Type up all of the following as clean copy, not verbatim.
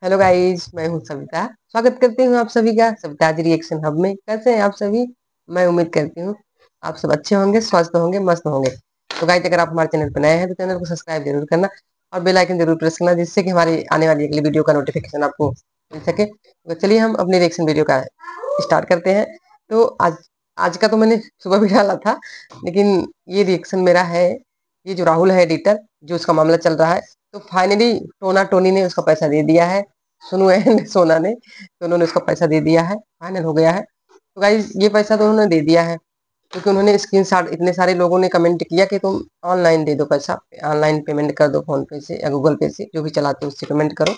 Hello guys, मैं हूं सविता। स्वागत करती हूं आप सभी का सविता आज रिएक्शन हब में। कैसे हैं आप सभी? मैं उम्मीद करती हूं आप सब अच्छे होंगे, स्वस्थ होंगे, मस्त होंगे। तो गाइस, अगर आप हमारे चैनल पर नए हैं तो चैनल को सब्सक्राइब जरूर करना और बेल आइकन जरूर प्रेस करना, जिससे कि हमारी आने वाली अगली वीडियो का नोटिफिकेशन आपको मिल सके। तो चलिए हम अपनी रिएक्शन वीडियो का स्टार्ट करते हैं। तो आज आज का तो मैंने सुबह भी डाला था, लेकिन ये रिएक्शन मेरा है। ये जो राहुल है एडिटर, जो उसका मामला चल रहा है, तो फाइनली टोना टोनी ने उसका पैसा दे दिया है। सुनो एंड सोना ने, तो उन्होंने उसका पैसा दे दिया है, फाइनल हो गया है। तो गाइज ये पैसा तो उन्होंने दे दिया है, क्योंकि उन्होंने स्क्रीनशॉट, इतने सारे लोगों ने कमेंट किया कि तुम ऑनलाइन दे दो पैसा, ऑनलाइन पेमेंट कर दो, फोन पे से या गूगल पे से, जो भी चलाते हो उससे पेमेंट करो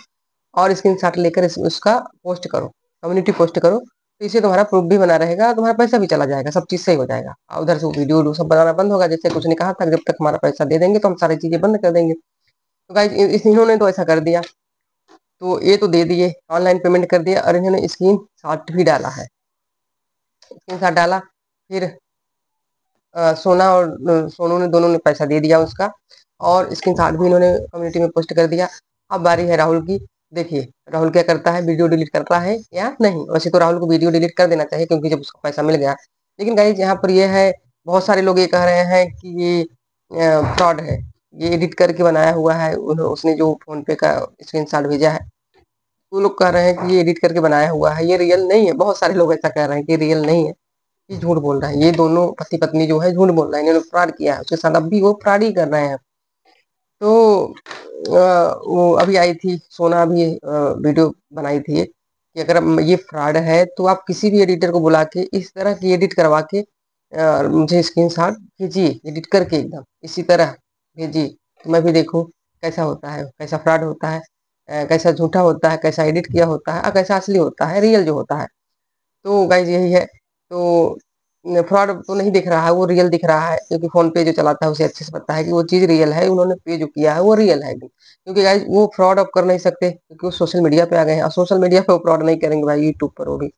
और स्क्रीनशॉट लेकर उसका पोस्ट करो, कम्युनिटी पोस्ट करो। तो इससे तुम्हारा प्रूफ भी बना रहेगा, तुम्हारा पैसा भी चला जाएगा, सब चीज सही हो जाएगा। और उधर से वीडियो वीडियो सब बनाना बंद होगा। जैसे कुछ ने कहा था, जब तक हमारा पैसा दे देंगे तो हम सारी चीजें बंद कर देंगे। तो गाइज इन्होंने तो ऐसा कर दिया। तो ये तो दे दिए, ऑनलाइन पेमेंट कर दिया, और इन्होंने स्क्रीन शॉट भी डाला है। स्क्रीन शॉट डाला, फिर सोना और सोनू ने, दोनों ने पैसा दे दिया उसका, और स्क्रीन शॉट भी इन्होंने कम्युनिटी में पोस्ट कर दिया। अब बारी है राहुल की। देखिए राहुल क्या करता है, वीडियो डिलीट करता है या नहीं। वैसे तो राहुल को वीडियो डिलीट कर देना चाहिए, क्योंकि जब उसको पैसा मिल गया। लेकिन गाइज यहाँ पर ये है, बहुत सारे लोग ये कह रहे हैं कि ये फ्रॉड है, ये एडिट करके बनाया हुआ है। उसने जो फोन पे का स्क्रीन शॉट भेजा है, वो लोग कह रहे हैं कि ये एडिट करके बनाया हुआ है, ये रियल नहीं है। बहुत सारे लोग ऐसा कह रहे हैं कि रियल नहीं है, ये झूठ बोल रहा है। ये दोनों पति पत्नी जो है झूठ बोल रहे हैं, इन्होंने फ्रॉड किया है उसके साथ, अब भी वो फ्रॉड ही कर रहे हैं। तो वो अभी आई थी सोना, अभी वीडियो बनाई थी ये, कि अगर ये फ्रॉड है तो आप किसी भी एडिटर को बुला के इस तरह की एडिट करवा के मुझे स्क्रीनशॉट भेजिए, एडिट करके एकदम इसी तरह भेजिए, तो मैं भी देखूं कैसा होता है, कैसा फ्रॉड होता है, कैसा झूठा होता है, कैसा एडिट किया होता है, और कैसा असली होता है, रियल जो होता है। तो गाइज यही है। तो फ्रॉड तो नहीं दिख रहा है, वो रियल दिख रहा है, क्योंकि फोन पे जो चलाता है उसे अच्छे से पता है कि वो चीज रियल है। उन्होंने पे जो किया है वो रियल है एकदम। क्योंकि गाइज वो फ्रॉड अब कर नहीं सकते, क्योंकि वो सोशल मीडिया पे आ गए हैं, और सोशल मीडिया पे वो फ्रॉड नहीं करेंगे भाई, यूट्यूब पर वो भी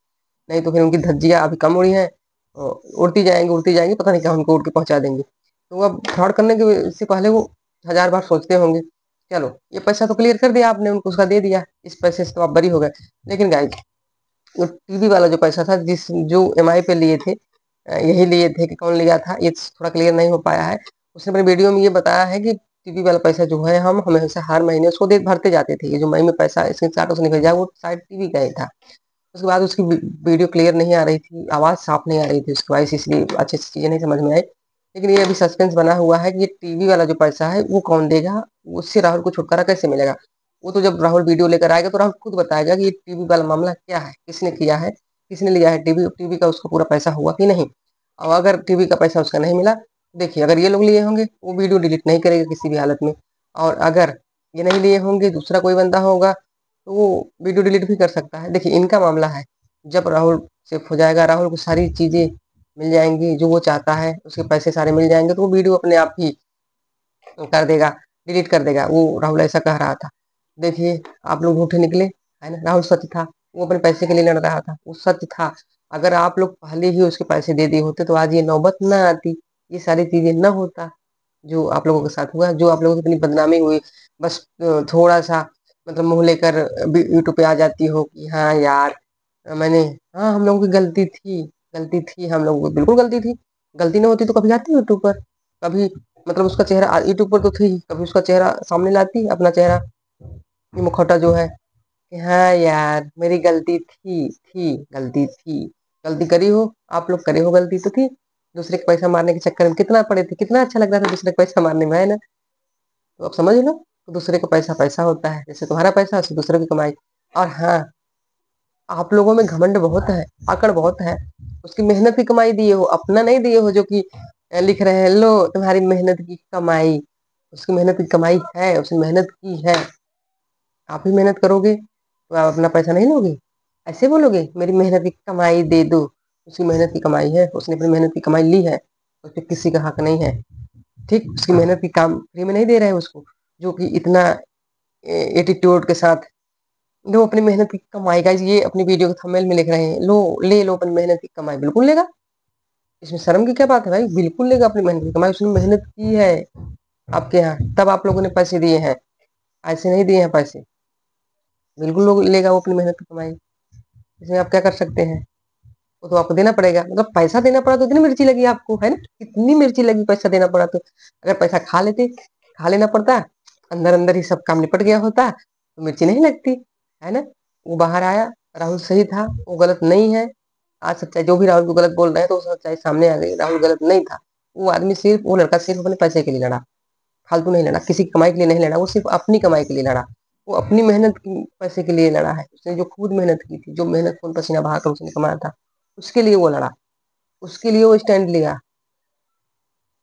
नहीं। तो फिर उनकी धज्जियां अभी कम उड़ी हैं, उड़ती जाएंगी, पता नहीं कहाँ उनको उड़ के पहुंचा देंगे। तो अब फ्रॉड करने के से पहले वो हजार बार सोचते होंगे। चलो, ये पैसा तो क्लियर कर दिया आपने उनको, उसका दे दिया, इस पैसे से तो आप बरी हो गए। लेकिन गाइज वो टीवी वाला जो पैसा था, जो एमआई पे लिए थे, यही लिए थे कि कौन लिया था, ये थोड़ा क्लियर नहीं हो पाया है। उसने अपने वीडियो में ये बताया है कि टीवी वाला पैसा जो है, हम हमेशा हर महीने उसको दे भरते जाते थे। ये जो मई में पैसा स्क्रीन शॉट उसने भेजा, वो शायद टीवी का ही था। उसके बाद उसकी वीडियो क्लियर नहीं आ रही थी, आवाज साफ नहीं आ रही थी उसकी वॉइस, इसलिए अच्छी सी चीजें नहीं समझ में आई। लेकिन ये अभी सस्पेंस बना हुआ है कि ये टीवी वाला जो पैसा है वो कौन देगा, उससे राहुल को छुटकारा कैसे मिलेगा। वो तो जब राहुल वीडियो लेकर आएगा तो राहुल खुद बताएगा कि ये टीवी वाला मामला क्या है, किसने किया है, किसने लिया है टीवी, टीवी का उसको पूरा पैसा हुआ कि नहीं। और अगर टीवी का पैसा उसका नहीं मिला, देखिए अगर ये लोग लिए होंगे वो वीडियो डिलीट नहीं करेगा किसी भी हालत में। और अगर ये नहीं लिए होंगे, दूसरा कोई बंदा होगा, तो वो वीडियो डिलीट भी कर सकता है। देखिए इनका मामला है, जब राहुल सेफ हो जाएगा, राहुल को सारी चीजें मिल जाएंगी जो वो चाहता है, उसके पैसे सारे मिल जाएंगे, तो वो वीडियो अपने आप ही कर देगा, डिलीट कर देगा। वो राहुल ऐसा कह रहा था। देखिए आप लोग झूठे निकले, है ना। राहुल सच था, वो अपने पैसे के लिए लड़ रहा था, वो सच था। अगर आप लोग पहले ही उसके पैसे दे दिए होते तो आज ये नौबत ना आती, ये सारी चीजें ना होता जो आप लोगों के साथ हुआ, जो आप लोगों की इतनी बदनामी हुई। बस थोड़ा सा मतलब मुंह लेकर यूट्यूब पे आ जाती हो कि हाँ यार, मैंने, हाँ हम लोगों की गलती थी, गलती थी, हम लोगों की बिल्कुल गलती थी। गलती ना होती तो कभी आती यूट्यूब पर, कभी मतलब उसका चेहरा यूट्यूब पर तो थी, कभी उसका चेहरा सामने लाती, अपना चेहरा, ये मुखौटा जो है, कि हाँ यार मेरी गलती थी गलती थी। गलती करी हो, आप लोग करे हो, गलती तो थी। दूसरे के पैसा मारने के चक्कर में कितना पड़े थे, कितना अच्छा लगता था दूसरे के पैसा मारने में, है ना। तो अब समझ लो, तो दूसरे का पैसा पैसा होता है, जैसे तुम्हारा पैसा वैसे दूसरे की कमाई। और हाँ, आप लोगों में घमंड बहुत है, आकड़ बहुत है। उसकी मेहनत की कमाई दिए हो, अपना नहीं दिए हो, जो कि लिख रहे हैं लो तुम्हारी मेहनत की कमाई। उसकी मेहनत की कमाई है, उसने मेहनत की है। आप ही मेहनत करोगे तो आप अपना पैसा नहीं लोगे, ऐसे बोलोगे मेरी मेहनत की कमाई दे दो। उसकी मेहनत की कमाई है, उसने अपनी मेहनत की कमाई ली है, उस पर किसी का हक नहीं है। ठीक, उसकी मेहनत की काम फ्री में नहीं दे रहे हैं उसको, जो कि इतना एटीट्यूड के साथ लो अपनी मेहनत की कमाई। गाइस ये अपनी वीडियो के थंबनेल में लिख रहे हैं, लो ले लो अपनी मेहनत की कमाई, बिल्कुल लेगा। इसमें शर्म की क्या बात है भाई, बिल्कुल लेगा अपनी मेहनत की कमाई, उसने मेहनत की है। आपके यहाँ, तब आप लोगों ने पैसे दिए हैं, ऐसे नहीं दिए हैं पैसे। बिल्कुल लोग लेगा वो अपनी मेहनत की कमाई, इसमें आप क्या कर सकते हैं। वो तो आपको देना पड़ेगा, मतलब पैसा देना पड़ा तो इतनी मिर्ची लगी आपको, है ना, कितनी मिर्ची लगी पैसा देना पड़ा तो। अगर पैसा खा लेते, खा लेना पड़ता, अंदर अंदर ही सब काम निपट गया होता तो मिर्ची नहीं लगती, है ना। वो बाहर आया, राहुल सही था, वो गलत नहीं है। आज सच्चाई, जो भी राहुल को गलत बोल रहे हैं तो सच्चाई सामने आ गई, राहुल गलत नहीं था। वो आदमी सिर्फ, वो लड़का सिर्फ अपने पैसे के लिए लड़ा, फालतू नहीं लड़ा, किसी की कमाई के लिए नहीं लड़ा, वो सिर्फ अपनी कमाई के लिए लड़ा। वो अपनी मेहनत की पैसे के लिए लड़ा है, उसने जो खुद मेहनत की थी, जो मेहनत खून पसीना बहाकर उसने कमाया था, उसके लिए वो लड़ा, उसके लिए वो स्टैंड लिया,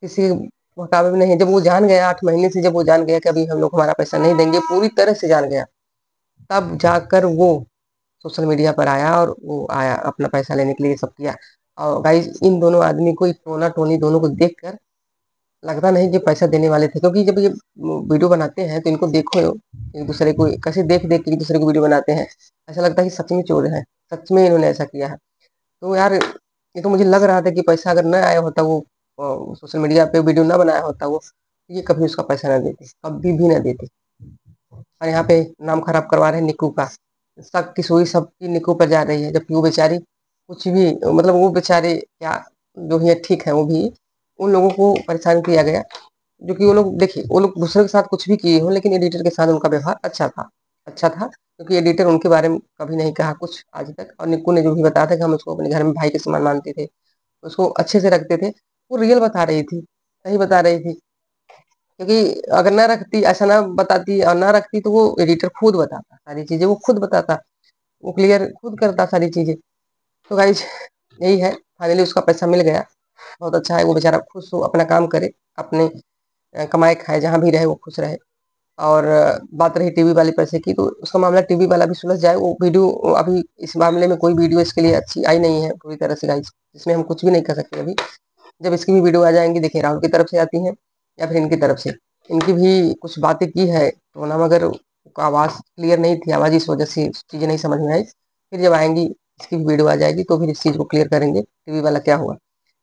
किसी मुकाबले में नहीं। जब वो जान गया 8 महीने से, जब वो जान गया कि अभी हम लोग हमारा पैसा नहीं देंगे, पूरी तरह से जान गया, तब जाकर वो सोशल मीडिया पर आया और वो आया अपना पैसा लेने के लिए, सब किया। और गाइस, इन दोनों आदमी को, टोना टोनी दोनों को देखकर लगता नहीं कि पैसा देने वाले थे, क्योंकि जब ये वीडियो बनाते हैं तो इनको देखो, एक दूसरे को कैसे देख देख के एक दूसरे को वीडियो बनाते हैं, ऐसा लगता है कि सच में चोर है, सच में इन्होंने ऐसा किया है। तो यार, ये तो मुझे लग रहा था कि पैसा अगर न आया होता, वो सोशल मीडिया पे वीडियो ना बनाया होता वो, ये कभी उसका पैसा ना देती, कभी भी ना देती। और यहाँ पे नाम खराब करवा रहे हैं निक्कू का, सबकी सुई सबकी निक्कू पर जा रही है, जबकि वो बेचारी कुछ भी, मतलब वो बेचारे क्या, जो है ठीक है, वो भी उन लोगों को परेशान किया गया, जो कि वो लोग, देखिए, वो लोग दूसरे के साथ कुछ भी किए हो, लेकिन एडिटर के साथ उनका व्यवहार अच्छा था, अच्छा था, क्योंकि एडिटर उनके बारे में कभी नहीं कहा कुछ आज तक। और निक्कू ने जो भी बताया था कि हम उसको अपने घर में भाई के समान मानते थे, उसको अच्छे से रखते थे, वो रियल बता रही थी, सही बता रही थी। क्योंकि अगर ना रखती, ऐसा ना बताती और ना रखती, तो वो एडिटर खुद बताता सारी चीजें, वो खुद बताता, वो क्लियर खुद करता सारी चीजें। तो गाइज, यही है, फाइनली उसका पैसा मिल गया, बहुत अच्छा है, वो बेचारा खुश हो, अपना काम करे, अपने कमाए खाए, जहाँ भी रहे वो खुश रहे। और बात रही टीवी वाले पैसे की, तो उसका मामला टीवी वाला भी सुलझ जाए, वो वीडियो, अभी इस मामले में कोई वीडियो इसके लिए अच्छी आई नहीं है पूरी तरह से गाइज, इसमें हम कुछ भी नहीं कर सकते अभी। जब इसकी भी वीडियो आ जाएंगी, देखिए, राहुल की तरफ से आती है या फिर इनकी तरफ से, इनकी भी कुछ बातें की है तो ना, मगर आवाज़ क्लियर नहीं थी, आवाज़ इस वजह से चीज़ें नहीं समझ में आई। फिर जब आएंगी, इसकी भी वीडियो आ जाएगी, तो फिर इस चीज़ को क्लियर करेंगे, टीवी वाला क्या हुआ।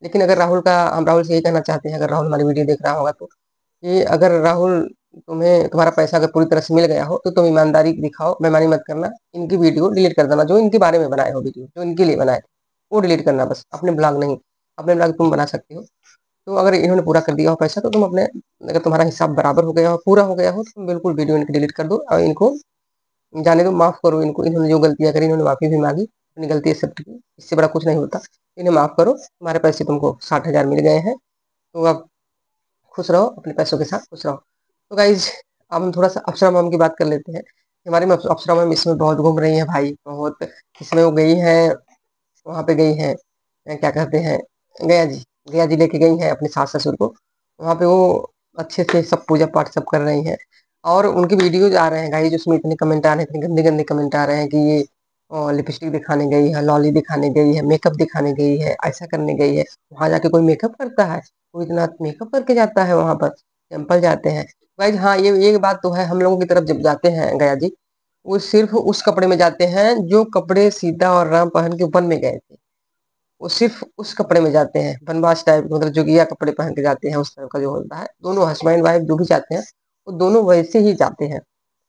लेकिन अगर राहुल का, हम राहुल से यही कहना चाहते हैं, अगर राहुल हमारी वीडियो देख रहा होगा तो, कि अगर राहुल, तुम्हें तुम्हारा पैसा अगर पूरी तरह से मिल गया हो तो तुम ईमानदारी दिखाओ, बेईमानी मत करना, इनकी वीडियो डिलीट कर देना, जो इनके बारे में बनाए हो वीडियो, जो इनके लिए बनाए वो डिलीट करना बस, अपने ब्लॉग नहीं, अपने ब्लॉग तुम बना सकते हो। तो अगर इन्होंने पूरा कर दिया हो पैसा, तो तुम अपने, अगर तुम्हारा हिसाब बराबर हो गया हो, पूरा हो गया हो, तो तुम बिल्कुल वीडियो इनकी डिलीट कर दो और इनको जाने दो, माफ करो इनको, इन्होंने जो गलतियां करी, इन्होंने माफी भी मांगी, अपनी गलती एक्सेप्ट की, इससे बड़ा कुछ नहीं होता। इन्हें माफ करो, तुम्हारे पैसे तुमको 60,000 मिल गए हैं, तो अब खुश रहो, अपने पैसों के साथ खुश रहो। तो गाइज, अब हम थोड़ा सा अप्सरा मैम की बात कर लेते हैं। हमारी अप्सरा मैम इसमें बहुत घूम रही है भाई, बहुत। इसमें वो गई है, वहां पे गई है, क्या कहते हैं, गया जी, गया जी लेके गई है अपने सास ससुर को, वहां पे वो अच्छे से सब पूजा पाठ सब कर रही हैं। और उनके वीडियोज आ रहे हैं गाइस, जिसमें इतने कमेंट आ रहे हैं, इतने गंदे गंदे कमेंट आ रहे हैं कि ये लिपस्टिक दिखाने गई है, लॉली दिखाने गई है, मेकअप दिखाने गई है, ऐसा करने गई है। वहां जाके कोई मेकअप करता है? कोई इतना मेकअप करके जाता है वहां पर? टेम्पल जाते हैं गाइस। हाँ, ये बात तो है, हम लोगों की तरफ जब जाते हैं गया जी, वो सिर्फ उस कपड़े में जाते हैं जो कपड़े सीता और राम पहन के वन में गए थे, वो सिर्फ उस कपड़े में जाते हैं, बनवास टाइप, मतलब जोगिया कपड़े पहन के जाते हैं, उस तरह का जो होता है। दोनों हस्बैंड वाइफ जो भी जाते हैं, वो दोनों वैसे ही जाते हैं,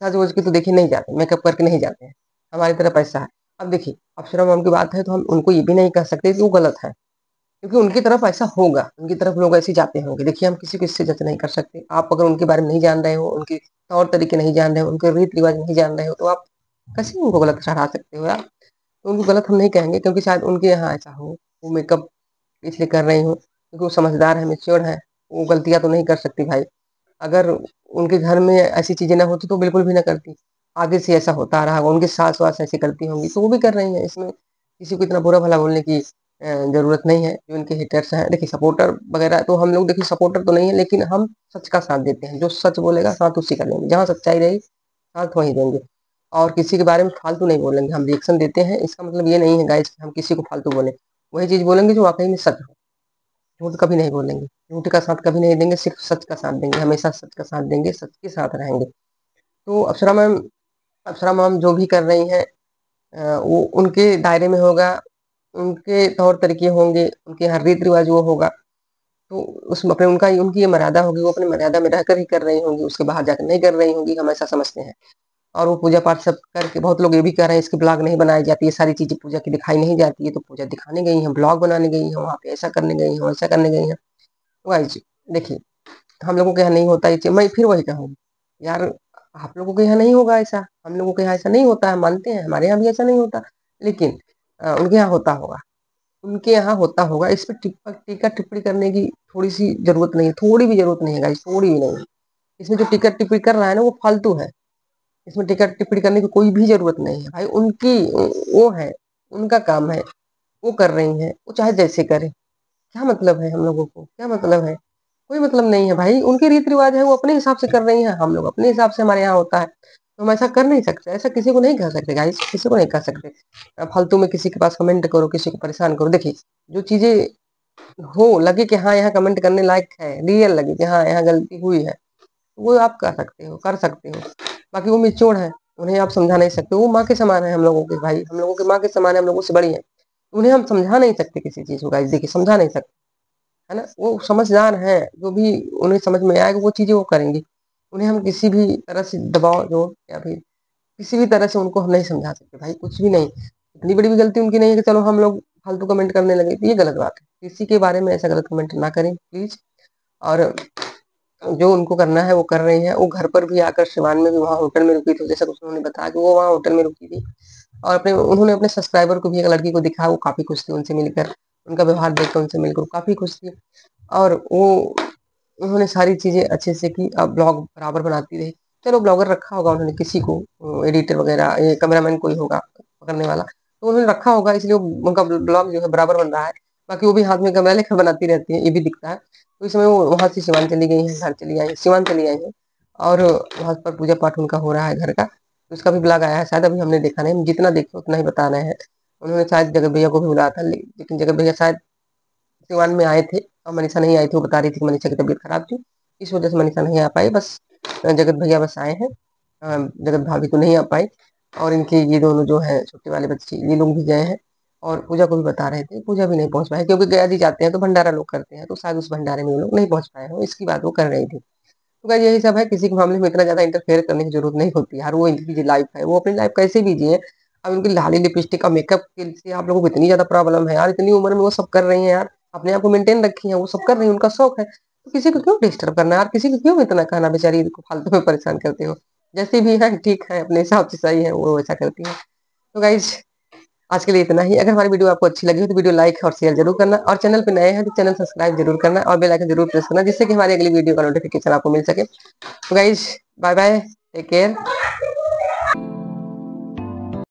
सज वज के तो देखिए नहीं जाते, मेकअप करके नहीं जाते हैं, हमारी तरफ ऐसा है। अब देखिए, अप्सरा मैम की बात है तो हम उनको ये भी नहीं कह सकते कि वो गलत है, क्योंकि उनकी तरफ ऐसा होगा, उनकी तरफ लोग ऐसे जाते होंगे। देखिए, हम किसी को इससे जज नहीं कर सकते। आप अगर उनके बारे में नहीं जान रहे हो, उनके तौर तरीके नहीं जान रहे हो, उनके रीति रिवाज नहीं जान रहे हो, तो आप कैसे उनको गलत ठहरा सकते हो यार। तो उनको गलत हम नहीं कहेंगे, क्योंकि शायद उनके यहाँ ऐसा हो, वो मेकअप इसलिए कर रही हूँ क्योंकि वो समझदार है, मेच्योर है, वो गलतियां तो नहीं कर सकती भाई। अगर उनके घर में ऐसी चीजें ना होती तो बिल्कुल भी ना करती, आगे से ऐसा होता रहा होगा, उनकी सास वास ऐसी करती होंगी तो वो भी कर रही है। इसमें किसी को इतना बुरा भला बोलने की जरूरत नहीं है। जो इनके हेटर्स हैं, देखिए, सपोर्टर वगैरह तो हम लोग, देखिए, सपोर्टर तो नहीं है, लेकिन हम सच का साथ देते हैं, जो सच बोलेगा साथ उसी का लेंगे, जहाँ सच्चाई रहेगी साथ वहीं देंगे। और किसी के बारे में फालतू नहीं बोलेंगे, हम रिएक्शन देते हैं, इसका मतलब ये नहीं है गाइस कि हम किसी को फालतू बोले, वही चीज बोलेंगे जो वाकई में सच हो। झूठ कभी नहीं बोलेंगे, झूठ का साथ कभी नहीं देंगे, सिर्फ सच का साथ देंगे, हमेशा सच का साथ देंगे, सच के साथ रहेंगे। तो अप्सरा मैम जो भी कर रही हैं, वो उनके दायरे में होगा, उनके तौर तरीके होंगे, उनके हर रीति रिवाज वो होगा। तो उसमें अपने उनका उनकी ये मर्यादा होगी, वो अपनी मर्यादा में रहकर ही कर रही होंगी, उसके बाहर जाकर नहीं कर रही होंगी, हम ऐसा समझते हैं। और वो पूजा पाठ सब करके बहुत लोग ये भी कह रहे हैं इसकी ब्लॉग नहीं बनाई जाती, ये सारी चीजें पूजा की दिखाई नहीं जाती है, तो पूजा दिखाने गई हैं, ब्लॉग बनाने गई हैं, वहाँ पे ऐसा करने गई हैं, वैसा करने गई हैं। तो गाइस देखिए, हम लोगों के यहाँ नहीं होता ये चीज, मैं फिर वही कहूँगी यार, आप लोगों के यहाँ नहीं होगा ऐसा, हम लोगों के यहाँ ऐसा नहीं होता है, मानते हैं, हमारे यहाँ भी ऐसा नहीं होता, लेकिन उनके यहाँ होता होगा, उनके यहाँ होता होगा। इस पर टीका टिप्पणी करने की थोड़ी सी जरूरत नहीं है, थोड़ी भी जरूरत नहीं है गाइस, थोड़ी भी नहीं। इसमें जो टिकट टिप्पणी कर रहा है ना वो फालतू है, इसमें टिकट टिप्पणी करने की कोई भी जरूरत नहीं है भाई, उनकी वो है, उनका काम है, वो कर रही हैं, वो चाहे जैसे करे, क्या मतलब है हम लोगों को, क्या मतलब है, कोई मतलब नहीं है भाई, उनके रीति रिवाज है, वो अपने हिसाब से कर रही हैं, हम लोग अपने हिसाब से, हमारे यहाँ होता है, तो हम ऐसा कर नहीं सकते, ऐसा किसी को नहीं कह सकते गाइस, किसी को नहीं कह सकते। फालतू में किसी के पास कमेंट करो, किसी को परेशान करो। देखिए, जो चीजें हो लगे कि हाँ यहाँ कमेंट करने लायक है, रियल लगे कि हाँ यहाँ गलती हुई है, वो आप कर सकते हो, कर सकते हो। बाकी वो मिच्योर है, उन्हें आप समझा नहीं सकते, वो माँ के समान है हम लोगों के भाई, हम लोगों के माँ के समान है, हम लोगों से बड़ी है, उन्हें हम समझा नहीं सकते किसी चीज को गाइस, देखिए समझा नहीं सकते, है ना, वो समझदार है, जो भी उन्हें समझ में आएगा वो चीजें वो करेंगी, उन्हें हम किसी भी तरह से दबाव जो या फिर किसी भी तरह से उनको हम नहीं समझा सकते भाई, कुछ भी नहीं। इतनी बड़ी भी गलती उनकी नहीं है कि चलो हम लोग फालतू कमेंट करने लगे, तो ये गलत बात है, किसी के बारे में ऐसा गलत कमेंट ना करें प्लीज। और जो उनको करना है वो कर रही है, वो घर पर भी आकर शिवान में भी वहाँ होटल में रुकी थी, जैसा कुछ उन्होंने बताया कि वो वहाँ होटल में रुकी थी, और अपने उन्होंने अपने सब्सक्राइबर को भी एक लड़की को दिखाया, वो काफी खुश थी उनसे मिलकर, उनका व्यवहार देखकर उनसे मिलकर काफी खुश थी, और वो उन्होंने सारी चीजें अच्छे से की, अब ब्लॉग बराबर बनाती रही। चलो ब्लॉगर रखा होगा उन्होंने किसी को, एडिटर वगैरह, ये कैमरामैन कोई होगा पकड़ने वाला, तो उन्होंने रखा होगा, इसलिए उनका ब्लॉग जो है बराबर बन रहा है। बाकी वो भी हाथ में कैमरा लेकर बनाती रहती है, ये भी दिखता है। तो इस समय वो वहां से सिवान चली गई है, घर चली आई है, सिवान चली आई है, और वहां पर पूजा पाठ उनका हो रहा है घर का, तो उसका भी ब्लॉग आया है, शायद अभी हमने देखा नहीं, हम जितना देखे उतना ही बता रहे हैं। उन्होंने शायद जगत भैया को भी बुलाया था, लेकिन जगत भैया शायद सिवान में आए थे और मनीषा नहीं आई थी, वो बता रही थी कि मनीषा की तबीयत खराब थी, इस वजह से मनीषा नहीं आ पाई, बस जगत भैया बस आए हैं, जगत भाभी तो नहीं आ पाई, और इनके ये दोनों जो है छोटे वाले बच्चे ये लोग भी गए हैं, और पूजा को भी बता रहे थे, पूजा भी नहीं पहुंच पाए, क्योंकि गया जी जाते हैं तो भंडारा लोग करते हैं, तो शायद उस भंडारे में वो लोग नहीं पहुंच पाए हो, इसकी बात वो कर रही थी। तो गाइस यही सब है, किसी के मामले में इतना ज्यादा इंटरफेयर करने की जरूरत नहीं होती यार, वो इनकी लाइफ है, वो अपनी लाइफ कैसे भी जिए। अब उनकी लाली लिपस्टिक का मेकअप के से आप लोगों को इतनी ज्यादा प्रॉब्लम है यार, इतनी उम्र में वो सब कर रही है यार, अपने आप को मेंटेन रखी है, वो सब कर रही है, उनका शौक है, तो किसी को क्यों डिस्टर्ब करना यार, किसी को क्यों इतना कहना बेचारी को फालतू में परेशान करते हो। जैसे भी है ठीक है, अपने हिसाब से सही है, वो वैसा करती है। तो गाइज आज के लिए इतना ही, अगर हमारी वीडियो आपको अच्छी लगी हो तो वीडियो लाइक और शेयर जरूर करना, और चैनल पे नए हैं तो चैनल सब्सक्राइब जरूर करना, और बेल आइकन जरूर प्रेस करना, जिससे कि हमारी अगली वीडियो का नोटिफिकेशन आपको मिल सके। तो guys bye bye, take care.